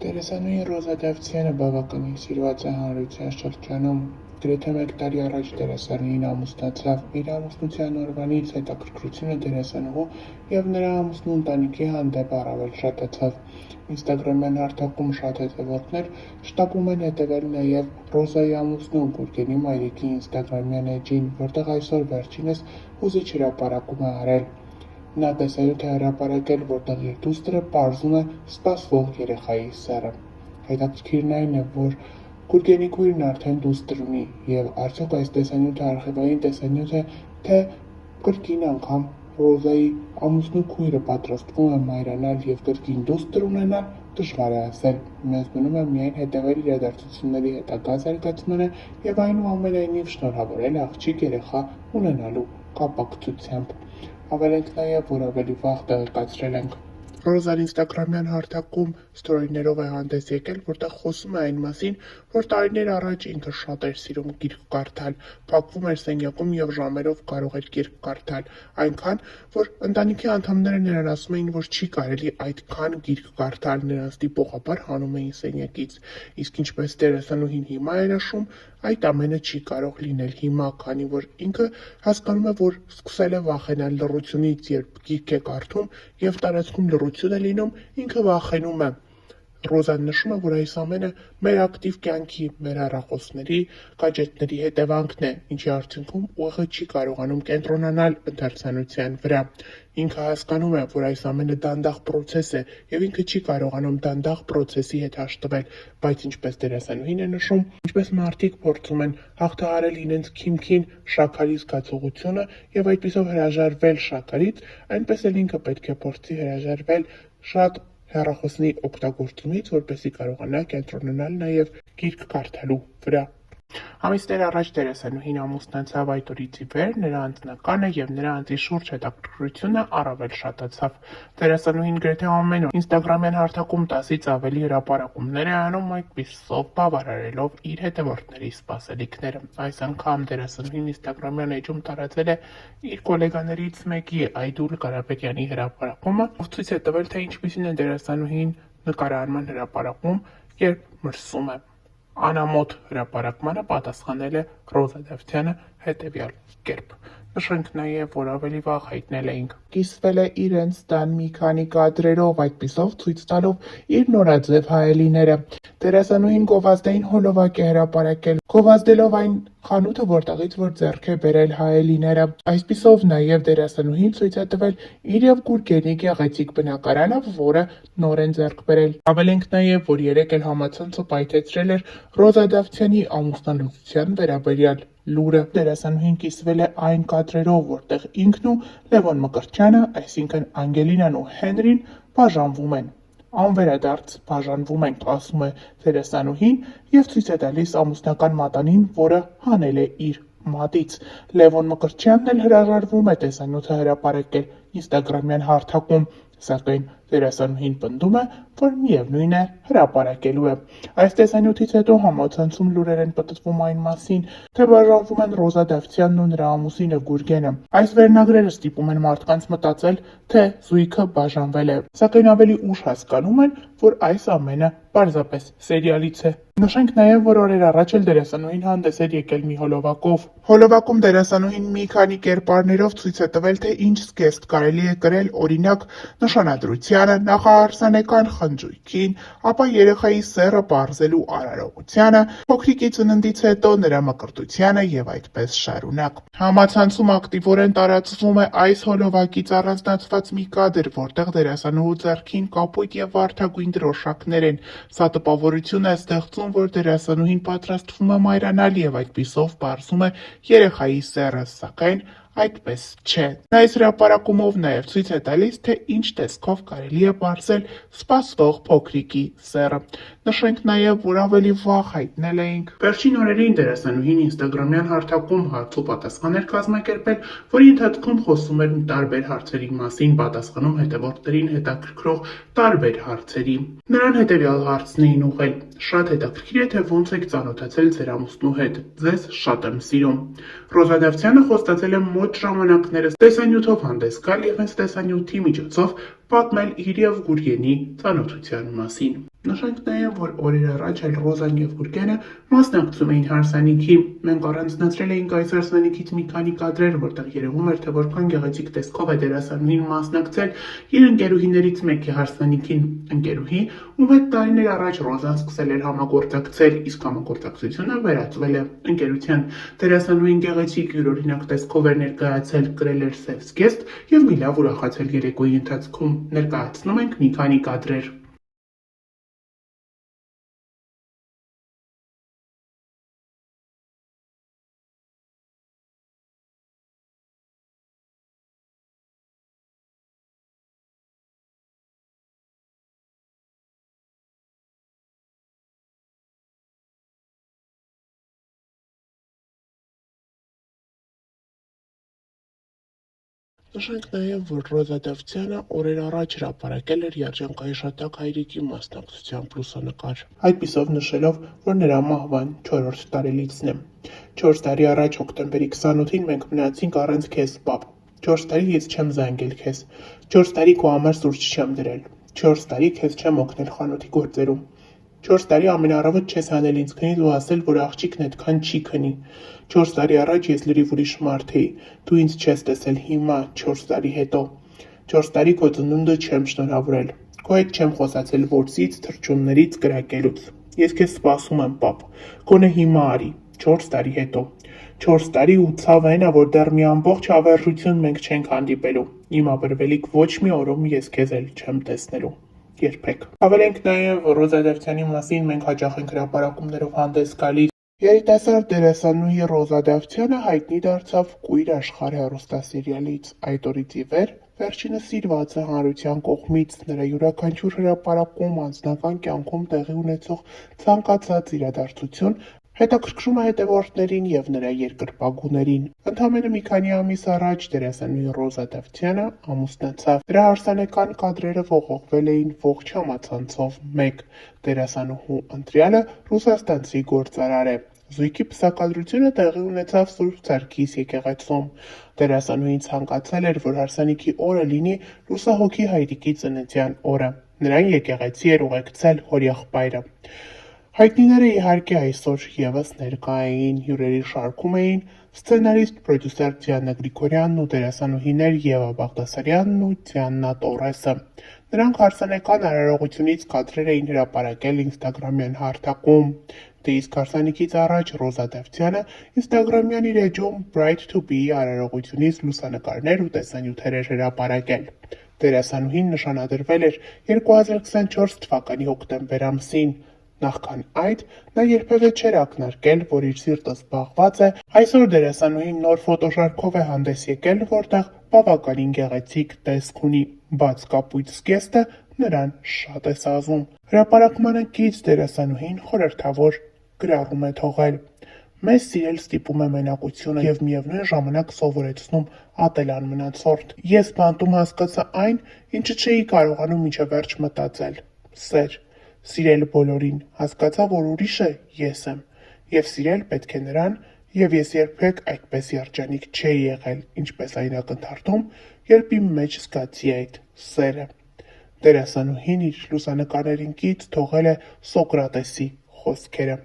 Դերասանուհի Ռոզա Դավթյանը բավականին սիրված է հանրության շրջանում։ Գրեթե մեկ տարի առաջ դերասանուհին ամուսնացավ։ Իր ամուսնության օրվանից հետաքրքրությունը դերասանուհու և նրա ամուսնու ընտանիքի հանդեպ առավել շատացավ։ Ինստագրամյան հարթակում շատ հետևորդներ շտապում են հետևել նաև Ռոզայի ամուսնու Գուրգենի մայրիկի ինստագրամյան էջին, որտեղ այսօր վերջինս հուզիչ հրապարակում է արել։ Նա տեսանյութ է հրապարակել, որտեղ իր դուստրը պարզում է սպասվող երեխայի սեռը։ Հետաքրքիրն այն է, որ Գուրգենի քույրն արդեն դուստր ունի, և արդյոք այս տեսանյութը արխիվային տեսանյութ է, թե կրկին անգամ Ռոզայի ամուսնու քույրը պատրաստվում է մայրանալ և կրկին դուստր ունենալ, դժվար է ասել։ Մեզ մնում է միայն հետևել իրադարձությունների հետագա զարգացմանը և այնուամենայնիվ շնորհավորել աղջիկ երեխա ունենալու կապակցությամբ։ Հավելենք նաև, որ ավելի վաղ տեղեկացրել ենք։ Ռոզան ինստագրամյան հարթակում ստորիներով է հանդես եկել, որտեղ խոսում է այն մասին, որ տարիներ առաջ ինքը շատ էր սիրում գիրք կարդալ, փակվում էր սենյակում և ժամերով կարող էր գիրք կարդալ, այնքան, որ ընտանիքի անդամները նրան ասում էին, որ չի կարելի այդքան գիրք կարդալ, նրան ստիպողաբար հանում էին սենյակից, իսկ ինչպես դերասանուհին հիմա է նշում, այդ ամենը չի կարող լինել հիմա, քանի որ ինքը հասկանում է, որ սկսել է վախենալ լռությունից, երբ գիրք է կարդում և տարածքում լռություն է լինում, ինքը վախենում է։ Ռոզան նշում է, որ այս ամենը մեր ակտիվ կյանքի, մեր հեռախոսների, գադջետների հետևանքն է, ինչի արդյունքում ուղեղը չի կարողանում կենտրոնանալ ընթերցանության վրա։ Ինքը հասկանում է, որ այս ամենը դանդաղ պրոցես է, և ինքը չի կարողանում դանդաղ պրոցեսի հետ հաշտվել, բայց ինչպես դերասանուհին է նշում, ինչպես մարդիկ փորձում են հաղթահարել իրենց քիմքին շաքարի զգացողությունը և այդպիսով հրաժարվել շաքարից, այնպես էլ ինքը պետք է փորձի հրաժարվել շատ հեռախոսների օգտագործումից, որպեսզի կարողանա կենտրոնանալ նաև գիրք կարդալու վրա։ Ամիսներ առաջ դերասանուհին ամուսնացավ, այդ օրից ի վեր նրա անձնականը և նրա անձի շուրջ հետաքրքրությունը առավել շատացավ։ Դերասանուհին գրեթե ամեն օր ինստագրամյան հարթակում 10-ից ավելի հրապարակումներ է անում, այդպիսով բավարարելով իր հետևորդների սպասելիքները։ Այս անգամ դերասանուհին ինստագրամյան էջում տարածել է իր գոլեգաներից մեկի Այդուլ Կարապետյանի հրապարակումը, ով ցույց է տվել, թե ինչպիսին է դերասանուհին նկարահանման հրապարակում, երբ մրսում է։ Անամոթ հրապարակմանը պատասխանել է Ռոզա Դավթյանը հետևյալ կերպ. Նշենք նաև, որ ավելի վաղ հայտնել էինք. կիսվել է իրենց տան մի քանի կադրերով, այդպիսով ցույց տալով իր նորաձև հայելիները։ Դերասանուհին գովազդային հոլովակ է հրապարակել, գովազդելով այն խանութը, որտեղից որ ձեռք է բերել հայելիները։ Այսպիսով նաև դերասանուհին ցույց է տվել իր և Գուրգենի գեղեցիկ բնակարանը, որը նոր են ձեռք բերել։ Հավելենք նաև, որ երեկ էլ համացանցը պայթեցրել էր Ռոզա Դավթյանի ամուսնալուծության վերաբերյալ լուրը։ Դերասանուհին կիսվել է այն կադրերով, որտեղ ինքն ու Լևոն Մկրտչյանը, այսինքն Անգելինան ու Հենրին, բաժանվում են։ Անվերադարձ բաժանվում ենք, ասում է դերասանուհին և ցույց է տալիս ամուսնական մատանին, որը հանել է իր մատից։ Լևոն Մկրտչյանն էլ հրաժարվում է տեսանյութը հրապարակել ինստագրամյան հարթակում, սակայն դերասանուհին պնդում է, որ միևնույն է հրապարակելու է։ Այս տեսանյութից հետո համացանցում լուրեր են պտտվում այն մասին, թե բաժանվում են Ռոզա Դավթյանն ու նրա ամուսինը Գուրգենը։ Այս վերնագրերը ստիպում են մարդկանց մտածել, թե զույգը բաժանվել է, սակայն ավելի ուշ հասկանում են, որ այս ամենը պարզապես սերիալից է։ Նշենք նաև, որ օրեր առաջ էլ դերասանուհին հանդես էր եկել մի հոլովակով։ Հոլովակում դերասանուհին մի քանի կերպարներով ցույց է տվել, թե ինչ զգեստ կարելի է կրել, օրինակ նշանադրությանը, նախահարսանեկան խնջույքին, ապա երեխայի սեռը պարզելու արարողությանը, փոքրիկի ծննդից հետո նրա մկրտությանը և այդպես շարունակ։ Համացանցում ակտիվորեն տարածվում է այս հոլովակից առանձնացված մի կադր, որտեղ դերասանուհու ձեռքին կապույտ և վարդագույն դրոշակներ են։ Սա տպավորություն է ստեղծում, որ դերասանուհին պատրաստվում է մայրանալ և այդպիսով պարզում է երեխայի սեռը, սակայն այդպես չէ։ Նա այս հրապարակումով նաև ցույց է տալիս, թե ինչ տեսքով կարելի է պարզել սպասվող փոքրիկի սեռը։ Նշենք նաև, որ ավելի վաղ հայտնել էինք։ Վերջին օրերին դերասանուհին ինստագրամյան հարթակում հարց ու պատասխան էր կազմակերպել, որի ընթացքում խոսում էր տարբեր հարցերի մասին, պատասխանում հետևորդներին հետաքրքրող տարբեր հարցերի։ Նրան հետևյալ հարցն էին ուղղել. Շատ հետաքրքիր է, թե ոնց եք ծանոթացել ձեր ամուսնու հետ։ Ձեզ շատ եմ սիրում։ Ռոզա Դավթյանը խոստացել է մոտ ժամանակներս տեսանյութով հանդես գալ և հենց տեսանյութի միջոցով պատմել իր և Գուրգենի ծանոթության մասին։ Նշենք նաև, որ օրեր առաջ էլ Ռոզան և Գուրգենը մասնակցում էին հարսանիքի։ Մենք առանձնացրել էինք այս հարսանիքից մի քանի կադրեր, որտեղ երևում էր, թե որքան գեղեցիկ տեսքով է դերասանուհին մասնակցել իր ընկերուհիներից մեկի հարսանիքին։ Ընկերուհի, ում հետ տարիներ առաջ Ռոզան սկսել էր համագործակցել, իսկ համագործակցությունը վերածվել է ընկերության։ Դերասանուհին գեղեցիկ յուրօրինակ տեսքով էր ներկայացել, կրել էր սև զգեստ և մի լավ ուրախացել երեկոյի ընթացքում։ Ներկայացնում ենք մի քանի կադրեր։ Նշենք նաև, որ Ռոզա Դավթյանը օրեր առաջ հրապարակել էր երջանկայիշատակ հայրիկի մասնակցությամբ լուսանկար, այդպիսով նշելով, որ նրա մահվան 4-րդ տարելիցն է։ 4 տարի առաջ հոկտեմբերի 28-ին մենք մնացինք առանց քեզ, պապ։ 4 տարի ես չեմ զանգել քեզ։ 4 տարի քո համար սուրճ չեմ դրել։ 4 տարի քեզ չեմ օգնել խանութի գործերում։ 4 տարի ամենառավոտ չես հանել ինձ քնից ու ասել, որ աղջիկն այդքան չի քնի։ 4 տարի առաջ ես լրիվ ուրիշ մարդ էի, դու ինձ չես տեսել հիմա, 4 տարի հետո։ 4 տարի քո ծնունդը չեմ շնորհավորել։ Քո հետ չեմ խոսացել որսից, թռչուններից, կրակելուց։ Ես քեզ սպասում եմ, պապ։ Գոնե հիմա արի, 4 տարի հետո։ 4 տարի ու ցավը այն ա, որ դեռ մի ամբողջ հավերժություն մենք չենք հանդիպելու։ Իմ ապրվելիք ոչ մի օրում ես քեզ էլ չեմ տեսնելու։ Երբեք։ Հավելենք նաև Ռոզա Դավթյանի մասին մենք հաճախ ենք հրապարակումներով հանդես գալիս։ Երիտասարդ դերասանուհի Ռոզա Դավթյանը հայտնի դարձավ Կույր աշխարհ հեռուստասերիալից։ Այդ օրից ի վեր վերջինս սիրված է հանրության կողմից, նրա յուրաքանչյուր հրապարակում, անձնական կյանքում տեղի ունեցող ցանկացած իրադարձություն հետաքրքրում է հետևորդներին և նրա երկրպագուներին։ Ընդամենը մի քանի ամիս առաջ դերասանուհի Ռոզա Դավթյանը ամուսնացավ։ Նրա հարսանեկան կադրերը ողողվել էին ողջ համացանցով մեկ։ Դերասանուհու ընտրյալը ռուսաստանցի գործարար է։ Զույգի պսակադրությունը տեղի ունեցավ Սուրբ Սարգիս եկեղեցում։ Դերասանուհին ցանկացել էր, որ հարսանիքի օրը լինի լուսահոգի հայրիկի ծննդյան օրը։ Նրան եկեղեցի էր ուղեկցել հորեղբայրը։ Հայտնիները իհարկե այսօր ևս ներկա էին, հյուրերի շարքում էին սցենարիստ, պրոդյուսեր Դիանա Գրիգորյանն ու դերասանուհիներ Եվա Բաղդասարյանն ու Դիանա Տորեսը։ Նրանք հարսանեկան արարողությունից կադրեր էին հրապարակել ինստագրամյան հարթակում։ Դե իսկ հարսանիքից առաջ Ռոզա Դավթյանը ինստագրամյան իր էջում Bright to be արարողությունից լուսանկարներ ու տեսանյութեր էր հրապարակել։ Դերասանուհին նշանադրվել էր 2024 թվականի հոկտեմբեր ամսին։ Նախքան այդ նա երբևէ չէր ակնարկել, որ իր սիրտը զբաղված է։ Այսօր դերասանուհին նոր ֆոտոշարքով է հանդես եկել, որտեղ բավականին գեղեցիկ տեսք ունի, բաց կապույտ զգեստը նրան շատ է սազում։ Հրապարակմանը կից դերասանուհին խորհրդավոր գրառում է թողել. Մեզ սիրել ստիպում է մենակությունը և միևնույն ժամանակ սովորեցնում ատել անմնացորդ։ Ես բանտում հասկացա այն, ինչը չէի կարողանում մինչև վերջ մտածել. սեր։ Սիրել բոլորին, հասկացա, որ ուրիշը ես եմ, և սիրել պետք է նրան, և ես երբեք այդպես երջանիկ չէի եղել, ինչպես այն ակնթարթում, երբ իմ մեջ զգացի այդ սերը։ Դերասանուհին իր լուսանկարներին կից թողել է Սոկրատեսի խոսքերը։